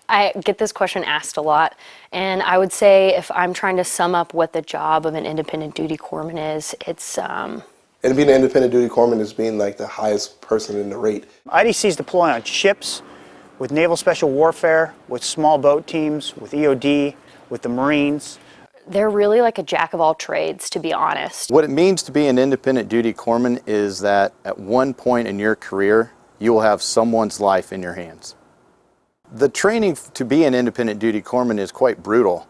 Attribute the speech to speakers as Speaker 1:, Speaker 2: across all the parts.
Speaker 1: I get this question asked a lot, and I would say if I'm trying to sum up what the job of an independent duty corpsman is, it's
Speaker 2: And being an independent duty corpsman is being like the highest person in the rate.
Speaker 3: IDCs deploy on ships, with naval special warfare, with small boat teams, with EOD, with the Marines.
Speaker 1: They're really like a jack of all trades, to be honest.
Speaker 4: What it means to be an independent duty corpsman is that at one point in your career, you will have someone's life in your hands. The training to be an independent duty corpsman is quite brutal.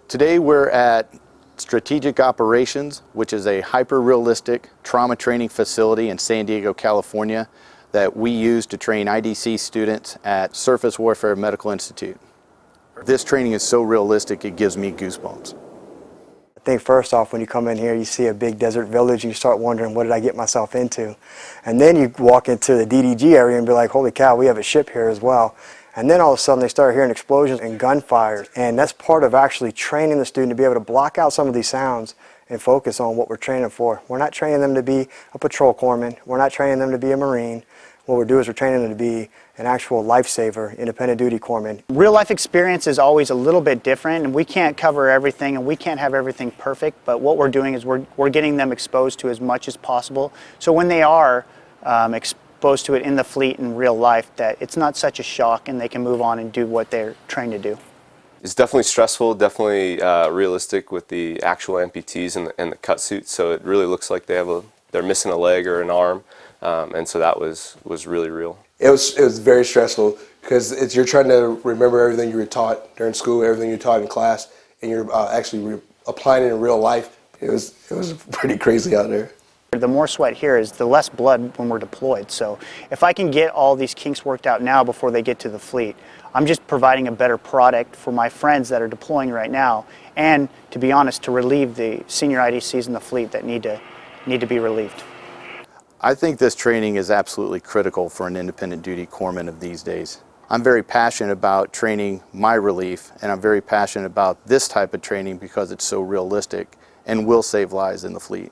Speaker 4: Today we're at Strategic Operations, which is a hyper-realistic trauma training facility in San Diego, California, that we use to train IDC students at Surface Warfare Medical Institute. This training is so realistic, it gives me goosebumps.
Speaker 5: I think first off, when you come in here, you see a big desert village, and you start wondering, what did I get myself into? And then you walk into the DDG area and be like, holy cow, we have a ship here as well. And then all of a sudden they start hearing explosions and gunfire. And that's part of actually training the student to be able to block out some of these sounds and focus on what we're training for. We're not training them to be a patrol corpsman. We're not training them to be a Marine. What we're doing is we're training them to be an actual lifesaver, independent duty corpsman.
Speaker 3: Real life experience is always a little bit different, and we can't cover everything and we can't have everything perfect, but what we're doing is we're getting them exposed to as much as possible. So when they are exposed to it in the fleet in real life, that it's not such a shock and they can move on and do what they're trained to do.
Speaker 6: It's definitely stressful, definitely realistic with the actual amputees and the cut suits, so it really looks like they're missing a leg or an arm, and so that was really real.
Speaker 2: It was very stressful because you're trying to remember everything you were taught during school, everything you taught in class, and you're actually applying it in real life. It was pretty crazy out there.
Speaker 3: The more sweat here is the less blood when we're deployed. So if I can get all these kinks worked out now before they get to the fleet, I'm just providing a better product for my friends that are deploying right now, and to be honest, to relieve the senior IDCs in the fleet that need to be relieved.
Speaker 4: I think this training is absolutely critical for an independent duty corpsman of these days. I'm very passionate about training my relief, and I'm very passionate about this type of training because it's so realistic and will save lives in the fleet.